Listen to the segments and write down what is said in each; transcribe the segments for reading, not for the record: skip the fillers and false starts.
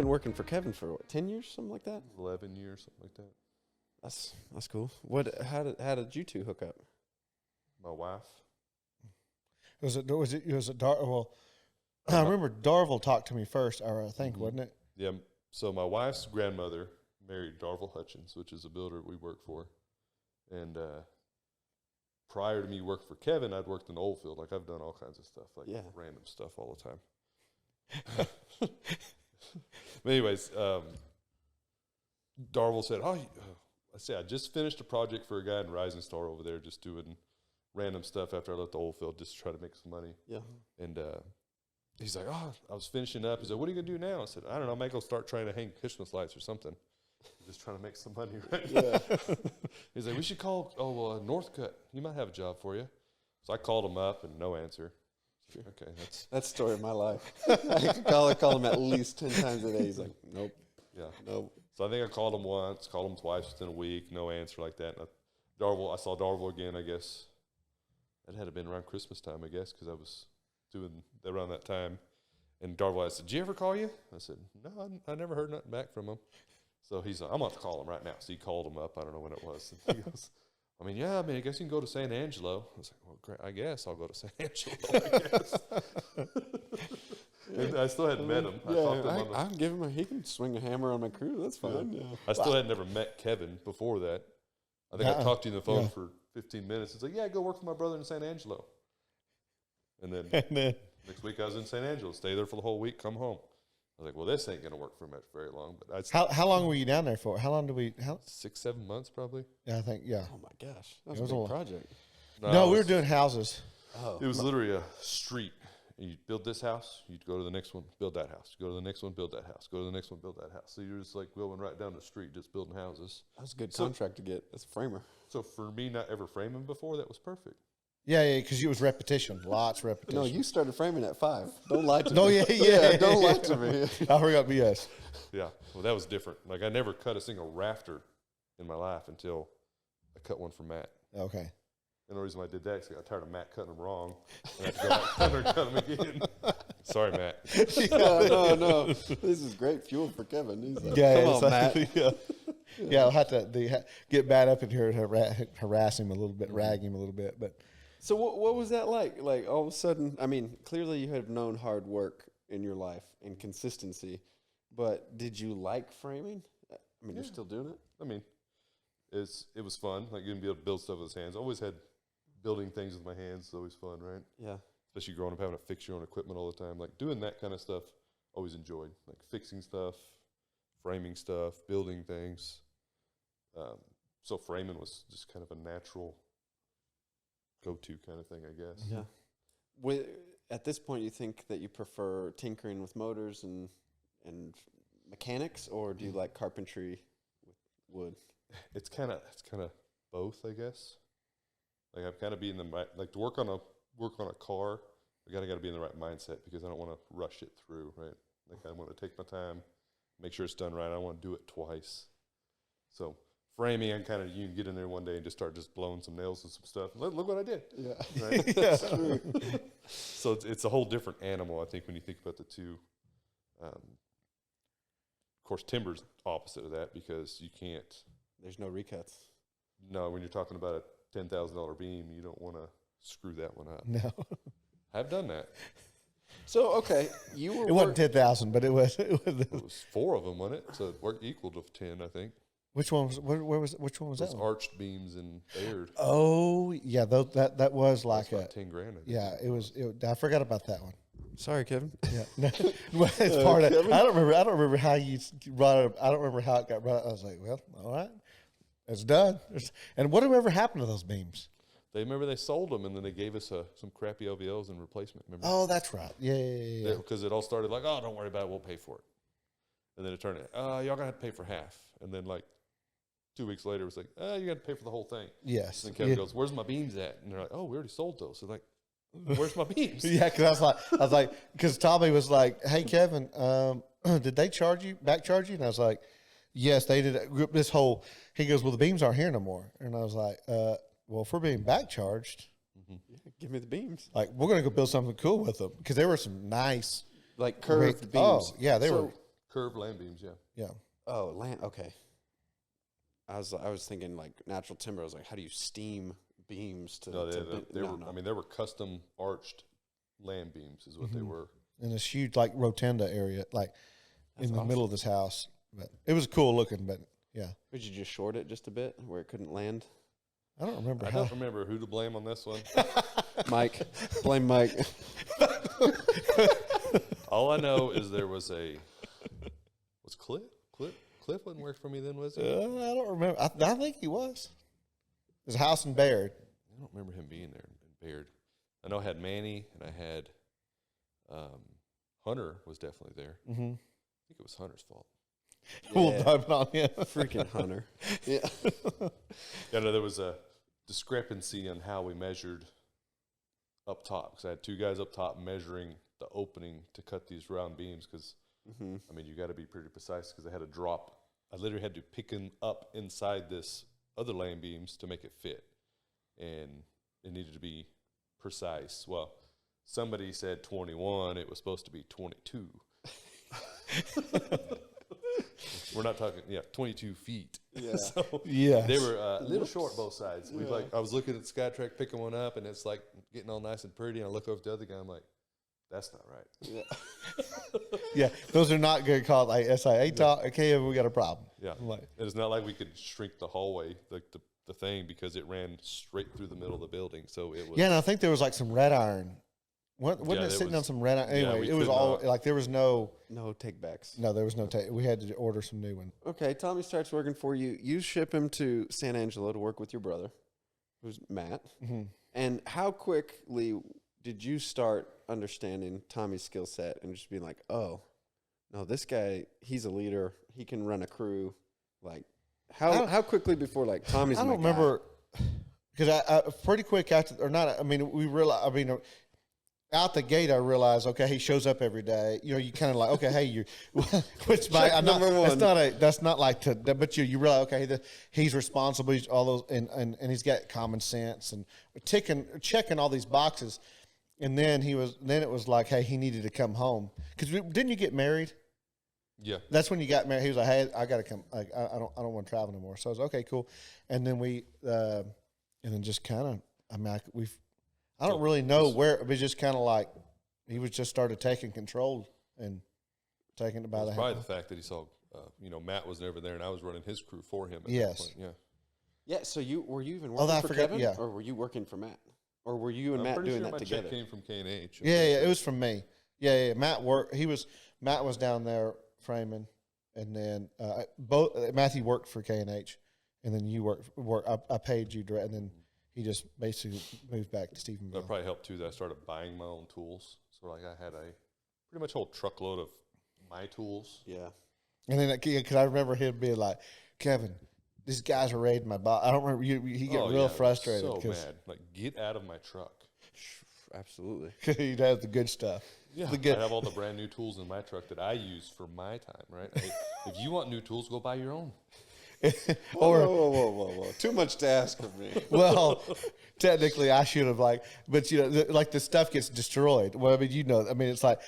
been working for Kevin for what, 10 years, something like that? 11 years, something like that. That's cool. How did you two hook up? My wife. Was it well, I remember Darville talked to me first, or I think, wasn't it? Yeah. So my wife's grandmother married Darville Hutchins, which is a builder we work for. And prior to me working for Kevin, I'd worked in the oil field. Like, I've done all kinds of stuff, like random stuff all the time. But anyways, Darville said, I just finished a project for a guy in Rising Star over there, just doing random stuff after I left the oil field, just to try to make some money. Yeah. And he's like, I was finishing up. He's like, what are you going to do now? I said, I don't know. I might go start trying to hang Christmas lights or something. Just trying to make some money, right? Yeah. He's like, we should call, Northcutt. He might have a job for you. So I called him up and no answer. Okay, that's the story of my life. I could call him at least 10 times a day. He's like, nope. Yeah. Nope. So I think I called him once, called him twice within a week, no answer like that. And I saw Darville again, I guess. It had been around Christmas time, I guess, because I was doing around that time. And Darville, I said, did you ever call you? I said, no, I never heard nothing back from him. So he's like, I'm going to call him right now. So he called him up. I don't know when it was. And he goes, I guess you can go to San Angelo. I was like, well, great. I guess I'll go to San Angelo, I guess. And I still hadn't met him. I can give him he can swing a hammer on my crew. That's fine. Yeah. I still had never met Kevin before that. I think I talked to you on the phone for 15 minutes. It's like, yeah, go work for my brother in San Angelo. And then next week I was in San Angelo. Stay there for the whole week, come home. I was like, well, this ain't going to work for very long. But How long were you down there for? How long did we? 6-7 months probably. Yeah, I think, yeah. Oh, my gosh. That was a big project. No, we were doing houses. Oh. It was literally a street. You build this house, you'd go to the next one, build that house. You go to the next one, build that house. Go to the next one, build that house. So you're just like going right down the street, just building houses. That was a good contract to get as a framer. So for me not ever framing before, that was perfect. Yeah, because it was repetition, lots of repetition. No, you started framing at 5. Don't lie to me. Oh, yeah. Don't lie to me. I forgot BS. Yeah, well, that was different. Like, I never cut a single rafter in my life until I cut one for Matt. Okay. And the reason why I did that is I got tired of Matt cutting them wrong. And I had to go back down there and cut them again. Sorry, Matt. No. This is great fuel for Kevin. He's like, come on, Matt. Yeah, I'll have to get Matt up in here and harass him a little bit, rag him a little bit. But so what was that like? Like, all of a sudden, I mean, clearly you have known hard work in your life and consistency, but did you like framing? I mean, you're still doing it? I mean, it was fun. Like, you can be able to build stuff with his hands. I always had building things with my hands is always fun, right? Yeah. Especially growing up having to fix your own equipment all the time. Like, doing that kind of stuff, always enjoyed. Like, fixing stuff, framing stuff, building things. So framing was just kind of a natural go-to kind of thing, I guess. Yeah. At this point, you think that you prefer tinkering with motors and mechanics, or do you like carpentry with wood? It's kind of both, I guess. Like, I've kind of be in the like to work on a car. I got to be in the right mindset because I don't want to rush it through, right? Like, I want to take my time, make sure it's done right. I don't want to do it twice. So framing, I'm kind of, you can get in there one day and just start blowing some nails and some stuff. Look what I did. Yeah. Right? That's true. So it's a whole different animal, I think, when you think about the two. Of course, timber's opposite of that because you can't. There's no recuts. No, when you're talking about a $10,000 beam, you don't want to screw that one up. no, I've done that. So okay, you were. it wasn't 10,000, but it was. It was 4 of them, wasn't it? So it worked equal to 10, I think. Which one was? Which one was Those that? One? arched beams in Bayard. Oh yeah, that was like about $10,000. I think. Yeah, it was. I forgot about that one. Sorry, Kevin. Yeah, well, it's part of. I don't remember how you brought it up. I don't remember how it got brought up. I was like, well, all right, it's done. And whatever happened to those beams? They sold them and then they gave us some crappy OVLs in replacement. Remember? Oh, that's right. Yeah. Because it all started like, oh, don't worry about it, we'll pay for it. And then it turned out, y'all gonna have to pay for half. And then like 2 weeks later, it was like, you got to pay for the whole thing. Yes. And Kevin goes, where's my beams at? And they're like, oh, we already sold those. So like, where's my beams? Yeah, because I was like, because Tommy was like, hey, Kevin, did they back charge you? And I was like, yes, they did. He goes, well, the beams aren't here no more. And I was like, well, if we're being back charged, yeah, give me the beams. like, we're going to go build something cool with them. Because there were some nice, like curved beams. Oh, yeah, they were. Curved land beams, yeah. Yeah. Oh, land. Okay. I was thinking like natural timber. I was like, how do you steam beams to? No, no. they were custom arched land beams, is what they were. In this huge like rotunda area, like That's in the awesome. middle of this house. But it was cool looking. But yeah, Would you just short it just a bit where it couldn't land? I don't remember I how. don't remember who to blame on this one. Mike, blame Mike. All I know is there was Cliff wouldn't work for me then, was he? I don't remember. I think he was. There's a house in Baird. I don't remember him being there in Baird. I know I had Manny and I had Hunter was definitely there. Mm-hmm. I think it was Hunter's fault. We'll Yeah. dive on him. Freaking Hunter. Yeah. Yeah, no, there was a discrepancy on how we measured up top because I had two guys up top measuring the opening to cut these round beams because, I mean, you got to be pretty precise because I had to drop. I literally had to pick them up inside this other land beams to make it fit, and it needed to be precise. Well, somebody said 21. It was supposed to be 22. We're not talking, 22 feet. Yeah. So Yeah. they were a little short both sides. We I was looking at the SkyTrack picking one up, and it's like getting all nice and pretty. And I look over at the other guy, I'm like, that's not right. Yeah. Yeah, those are not good calls. Like SIA talk. Okay, we got a problem. Yeah. I'm like, And it's not like we could shrink the hallway, like the thing, because it ran straight through the middle of the building. So it was. yeah, and I think there was like some red iron. Wasn't Yeah, it there sitting was- on some red iron? Anyway, we it was could all not. like there was no. No takebacks. No, there was no. We had to order some new one. Okay, Tommy starts working for you. You ship him to San Angelo to work with your brother, who's Matt. Mm-hmm. And how quickly did you start understanding Tommy's skill set and just being like, oh, no, this guy, he's a leader. He can run a crew. Like, how quickly before, like, Tommy's I my don't guy? remember because I pretty quick after or not. I mean, we realized. I mean, out the gate, I realized, okay, he shows up every day. You know, you kind of like, okay, hey, you, which by, I'm not, number one. that's not like to, but you realize, okay, he's responsible, he's all those, and he's got common sense and checking all these boxes. And then it was like, hey, he needed to come home. Cause didn't you get married? Yeah. That's when you got married. He was like, hey, I got to come. Like, I don't want to travel anymore. So I was okay, cool. And then and then just kind of, I mean, I don't really know where it was. Just kind of like he was just started taking control and taking it by the Probably hand. the fact that he saw, Matt was never there, and I was running his crew for him. At Yes. that point. Yeah. Yeah, so were you even Oh, working I for forgot, Kevin? yeah. Or were you working for Matt? Or were you and I'm Matt pretty doing sure that my together? check came from KNH. Yeah, it was from me. Yeah. Matt worked. Matt was down there framing, and then Matthew worked for KNH, and then you worked. I paid you direct, and then he just basically moved back to Stephenville. That probably helped too. That I started buying my own tools, so like I had a pretty much whole truckload of my tools. Yeah. And then because I remember him being like, Kevin, these guys are raiding my box. I don't remember. He get real frustrated So because mad. Like, get out of my truck. Absolutely. he'd have the good stuff. Yeah, The good. I have all the brand new tools in my truck that I use for my time. Right? Hey, if you want new tools, go buy your own. Whoa. Too much to ask of me. Well, technically, I should have but like the stuff gets destroyed. Well, I mean, it's like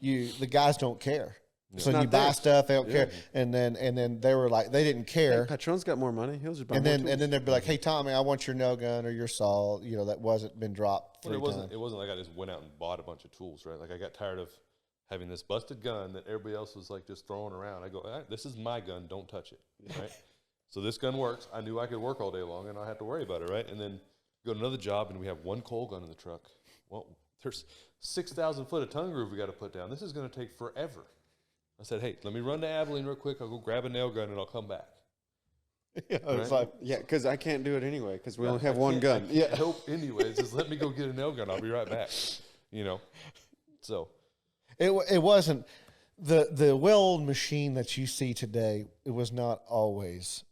the guys don't care. So It's you not buy theirs. stuff, they don't care, and then they were like, they didn't care, Patron's got more money. He'll just buy and more then tools. they'd be like, hey Tommy, I want your nail gun or your saw, that wasn't been dropped Well, three times. it wasn't like I just went out and bought a bunch of tools, right? Like I got tired of having this busted gun that everybody else was like just throwing around. I go, all right, this is my gun, don't touch it, right? So this gun works. I knew I could work all day long and I had to worry about it, right? And then go to another job and we have one coal gun in the truck. Well, there's 6,000 foot of tongue groove we got to put down. This is going to take forever. I said, hey, let me run to Abilene real quick. I'll go grab a nail gun and I'll come back. Yeah, it's Right? like, Yeah, because I can't do it anyway because we Yeah, only have I one can't- gun. I can't help anyways. Just let me go get a nail gun. I'll be right back. So it wasn't the well-oiled machine that you see today. It was not always.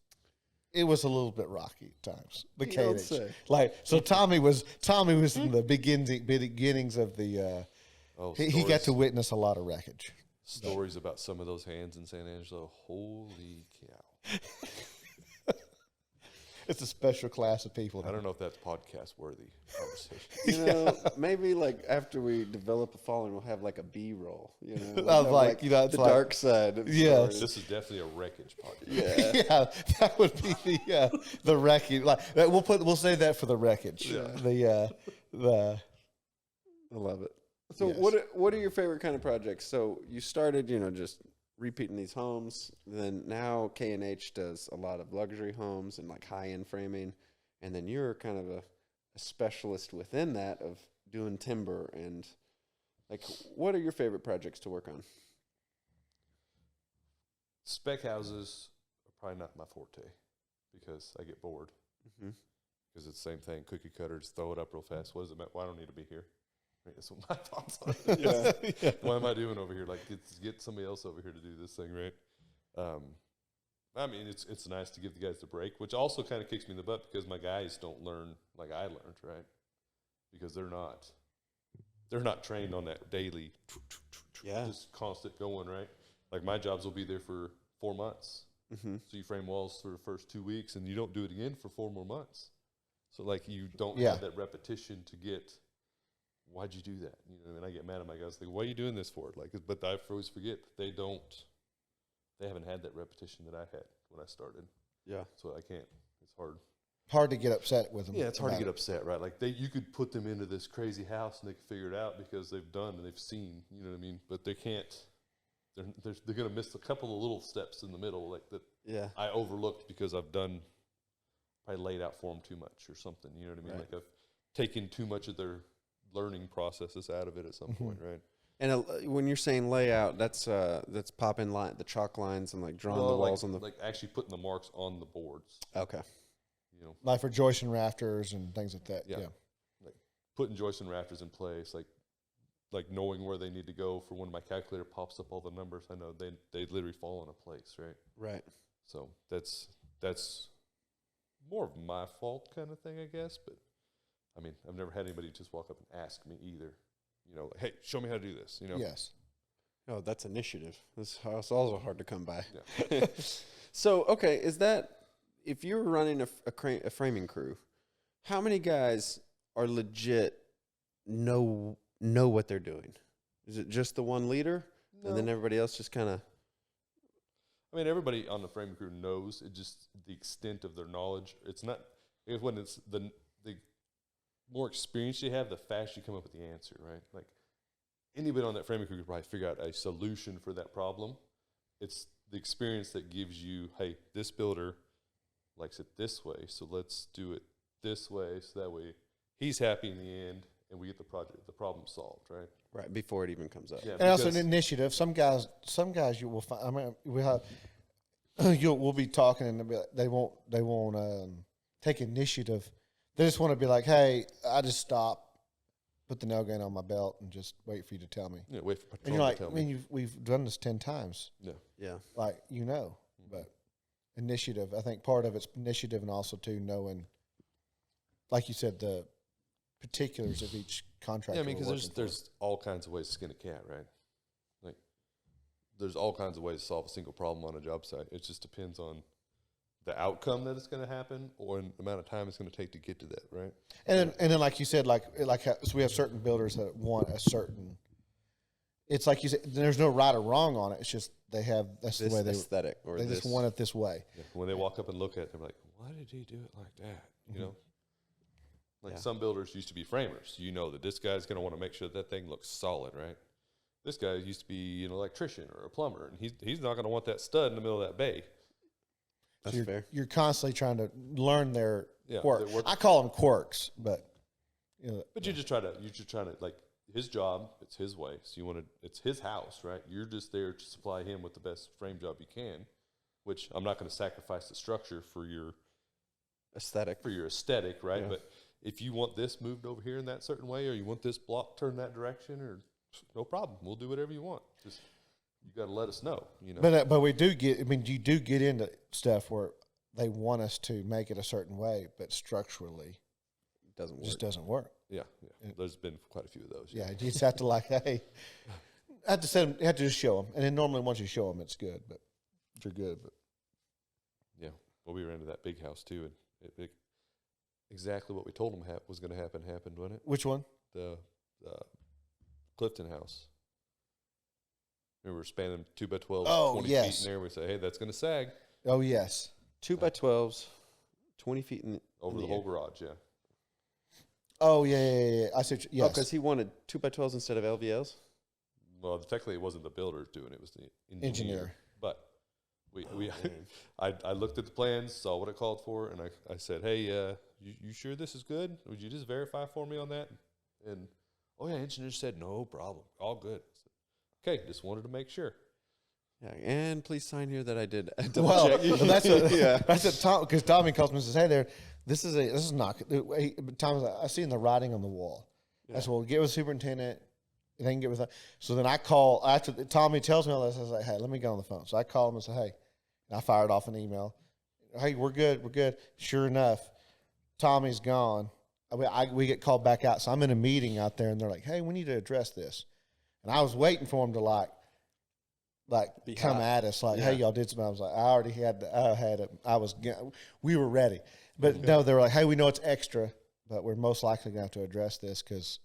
It was a little bit rocky at times. The You don't KNH, say. so Tommy was in the beginnings of the. He got to witness a lot of wreckage. stories about some of those hands in San Angelo. Holy cow. It's a special class of people. I don't know if that's podcast worthy conversation. You know, maybe like after we develop a following, we'll have like a B-roll. You know, Of We'll have, like, you know, it's the like- dark side. Of Yes. stories. This is definitely a wreckage podcast. Yeah. Yeah, that would be the wreckage. Like we'll say that for the wreckage. Yeah. The I love it. So Yes. what are your favorite kind of projects? So you started, just repeating these homes. Then now KNH does a lot of luxury homes and like high-end framing. And then you're kind of a specialist within that of doing timber. And like, what are your favorite projects to work on? Spec houses are probably not my forte because I get bored. Mm-hmm. Because it's the same thing. Cookie cutters, throw it up real fast. What does it matter? Well, I don't need to be here. I mean, that's what my thoughts on it. Yeah. What am I doing over here? Like, get somebody else over here to do this thing, right? I mean, it's nice to give the guys the break, which also kind of kicks me in the butt because my guys don't learn like I learned, right? Because they're not trained on that daily, Yeah. just constant going, right? Like my jobs will be there for 4 months. Mm-hmm. So you frame walls for the first 2 weeks, and you don't do it again for 4 more months. So like you don't Yeah. have that repetition to get. Why'd you do that? And I get mad at my guys. Like, what are you doing this for? Like, but I always forget that they haven't had that repetition that I had when I started. Yeah. So I can't. It's hard. hard to get upset with them. Yeah, it's hard to about get it. upset, right? Like you could put them into this crazy house and they can figure it out because they've done and they've seen. You know what I mean? But they can't. They're going to miss a couple of little steps in the middle, like that. Yeah. I overlooked because I've probably laid out for them too much or something. You know what I mean? Right. Like I've taken too much of their learning processes out of it at some point, right? And when you're saying layout, that's popping the chalk lines and like drawing the walls on the. like actually putting the marks on the boards. Okay. You know, Like for joists and rafters and things like that. Yeah. Yeah. like putting joists and rafters in place, like knowing where they need to go for when my calculator pops up all the numbers. I know they literally fall into place, right? Right. So that's more of my fault kind of thing, I guess. But I mean, I've never had anybody just walk up and ask me either. You know, like, hey, show me how to do this. You know. Yes. Oh, that's initiative. This house also hard to come by. Yeah. So, okay, is that if you're running a framing crew, how many guys are legit know what they're doing? Is it just the one leader, and then everybody else just kind of? I mean, everybody on the framing crew knows. It just the extent of their knowledge. It's not when it's the more experience you have, the faster you come up with the answer, right? Like anybody on that framing crew could probably figure out a solution for that problem. It's the experience that gives you, hey, this builder likes it this way, so let's do it this way, so that way he's happy in the end, and we get the problem solved, right? Right, before it even comes up. Yeah, And also an initiative. Some guys you will find. I mean, we have. We'll be talking and they'll be like, they won't take initiative. They just want to be like, hey, I just stop, put the nail gun on my belt, and just wait for you to tell me. Yeah, wait for patrol And you're like, to tell I mean, we've done this 10 times. Yeah. Yeah. Like, but initiative. I think part of it's initiative and also too knowing, like you said, the particulars of each contractor. Yeah, I mean, we're because working there's all kinds of ways to skin a cat, right? Like, there's all kinds of ways to solve a single problem on a job site. It just depends on the outcome that it's going to happen or the amount of time it's going to take to get to that, right? And then like you said, so we have certain builders that want a certain. It's like you said, there's no right or wrong on it. It's just that's This the way aesthetic or they this. just want it this way. Yeah. When they walk up and look at it, they're like, why did he do it like that? You know? Like Yeah. some builders used to be framers. You know that this guy's going to want to make sure that thing looks solid, right? This guy used to be an electrician or a plumber, and he's not going to want that stud in the middle of that bay. That's So fair. You're constantly trying to learn their quirk. their work. I call them quirks, but But you're just trying to like his job. It's his way. So it's his house, right? You're just there to supply him with the best frame job you can. Which I'm not going to sacrifice the structure for your Aesthetic. aesthetic, right? Yeah. But if you want this moved over here in that certain way, or you want this block turned that direction, or no problem, we'll do whatever you want. Just you got to let us know, you know. but we do get. I mean, you do get into stuff where they want us to make it a certain way, but structurally, Doesn't it work. just doesn't work. yeah. There's been quite a few of those. Yeah, you just have to hey, I have to send them. You have to just show them, and then normally once you show them, it's good. But if you're good, but yeah. Well, we ran into that big house too, and Exactly what we told them was going to happen happened, wasn't it? Which one? The Clifton house. We were spanning 2x12, 20 feet in there. We say, hey, that's going to sag. Oh, yes. 2x12s, 20 feet Over the whole garage, yeah. Oh, yeah. I said, yes. Oh, because he wanted 2x12s instead of LVLs? Well, technically, it wasn't the builder doing it. It was the engineer. But I looked at the plans, saw what it called for, and I said, hey, you sure this is good? Would you just verify for me on that? And, oh, yeah, engineer said, no problem. All good. Okay, just wanted to make sure. Yeah, and please sign here that I did. Well, that's yeah. That's what Tom, because Tommy calls me and says, hey there, this is not, Tom's like, I seen the writing on the wall. Yeah. I said, well, get with the superintendent. And they can get with that. So then I call, after Tommy tells me all this, I was like, hey, let me get on the phone. So I call him and say, hey, and I fired off an email. Hey, we're good. Sure enough, Tommy's gone. We get called back out. So I'm in a meeting out there, and they're like, hey, we need to address this. And I was waiting for them to like come at us, like, hey, y'all did something. I was like, we were ready. But no, they were like, hey, we know it's extra, but we're most likely going to have to address this because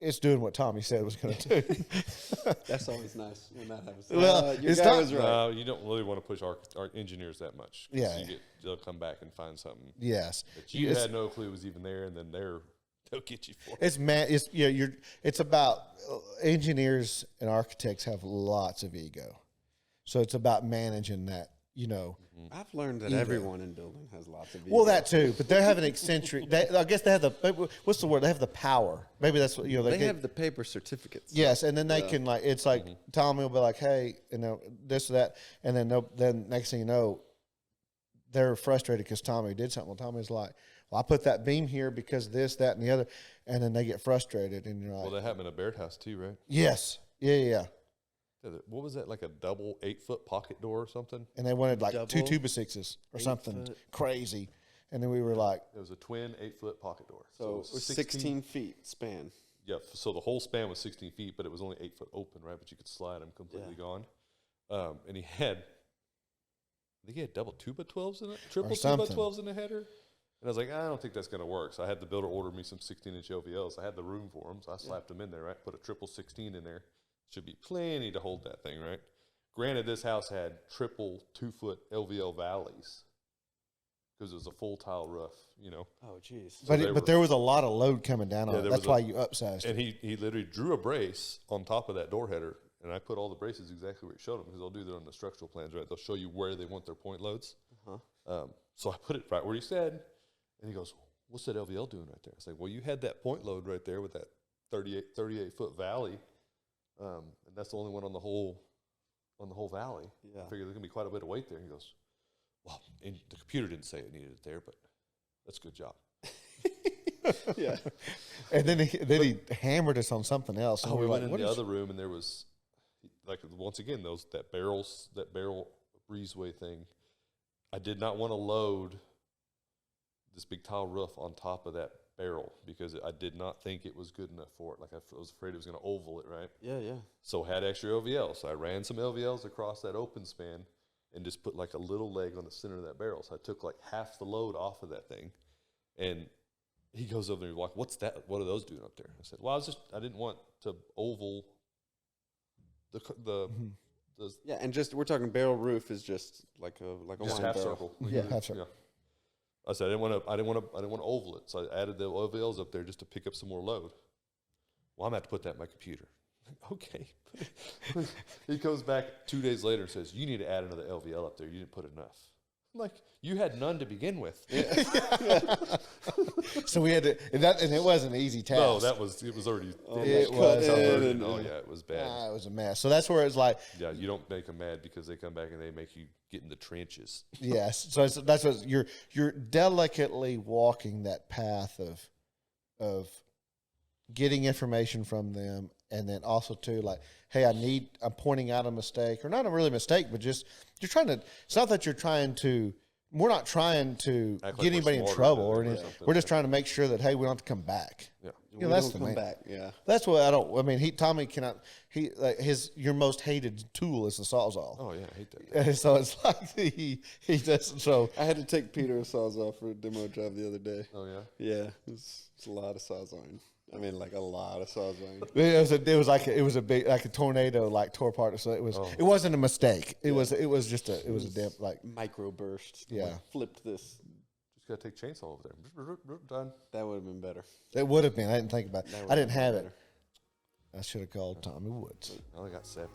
it's doing what Tommy said it was going to do. That's always nice when that happens. Well, your guy was right. No, you don't really want to push our engineers that much. Yeah. They'll come back and find something. Yes. That you had no clue was even there, and then they'll get you for it. It's about engineers and architects have lots of ego. So it's about managing that, I've learned that everyone in building has lots of ego. Well, that too, but they have an eccentric. I guess they have what's the word? They have the power. Maybe that's what they have the paper certificates. Yes, and then they can it's like Tommy will be like, hey, this or that, and then next thing you know, they're frustrated because Tommy did something. Well, Tommy's like, well, I put that beam here because this, that, and the other, and then they get frustrated, and you're like, well, that happened at Baird House too, right? Yes, yeah. What was that, like a double 8-foot pocket door or something? And they wanted like 2 2x6s or something crazy. And then we were like... It was a twin 8-foot pocket door. So it was 16 feet span. Yeah, so the whole span was 16 feet, but it was only 8 foot open, right? But you could slide them completely gone. And he had double 2x12s in it? Triple 2x12s in the header? And I was like, I don't think that's going to work. So I had the builder order me some 16-inch LVLs. I had the room for them, so I slapped them in there, right? Put a triple 16 in there. Should be plenty to hold that thing, right? Granted, this house had triple 2-foot LVL valleys because it was a full tile roof, Oh, jeez. But there was a lot of load coming down on it. That's why you upsized and it. he literally drew a brace on top of that door header, and I put all the braces exactly where it showed them because they'll do that on the structural plans, right? They'll show you where they want their point loads. So I put it right where he said, and he goes, what's that LVL doing right there? I was like, well, you had that point load right there with that 38-foot valley. And that's the only one on the whole valley. Yeah. I figured there's gonna be quite a bit of weight there. He goes, well, and the computer didn't say it needed it there, but that's a good job. Yeah. And then he hammered us on something else. And we went in the other room, and there was once again that barrel breezeway thing. I did not want to load this big tile roof on top of that barrel because I did not think it was good enough for it. Like I was afraid it was going to oval it, right? Yeah. So I had extra LVLs. So I ran some LVLs across that open span and just put like a little leg on the center of that barrel. So I took like half the load off of that thing. And he goes over there and he's like, what's that? What are those doing up there? I said, well, I didn't want to oval the yeah, and we're talking barrel roof is just like a just wine half barrel. circle. Yeah, half circle. Yeah. I said I didn't want to oval it, so I added the LVLs up there just to pick up some more load. Well, I'm gonna have to put that in my computer. Okay. He comes back 2 days later and says, "You need to add another LVL up there. You didn't put enough." I'm like, you had none to begin with. So we had to, and it wasn't an easy task. No, it was already. It was. It was bad. It was a mess. So that's where it's like. Yeah, you don't make them mad because they come back and they make you get in the trenches. Yes. So that's what you're delicately walking that path of getting information from them, and then also too like, hey, I'm pointing out a mistake, or not a really mistake, but just you're trying to. It's not that you're trying to. We're not trying to get anybody in trouble or anything. We're just trying to make sure that, hey, we don't have to come back. Yeah. We that's don't the come man. back. Yeah. That's what I don't. I mean, Tommy cannot. Your most hated tool is the sawzall. Oh yeah, I hate that. And so it's like he doesn't. So I had to take Peter a Sawzall for a demo job the other day. Oh yeah. Yeah, it's a lot of Sawzalling. I mean, like a lot of Sawzalling. it was a big like a tornado like tore apart. So it wasn't a mistake. It was just a damn like Microburst. Yeah. Like, flipped this. Just gotta take chainsaw over there. Done. That would have been better. it would have been. I didn't think about it. That I would've didn't been have better. it. I should have called Tommy Woods. I only got 7.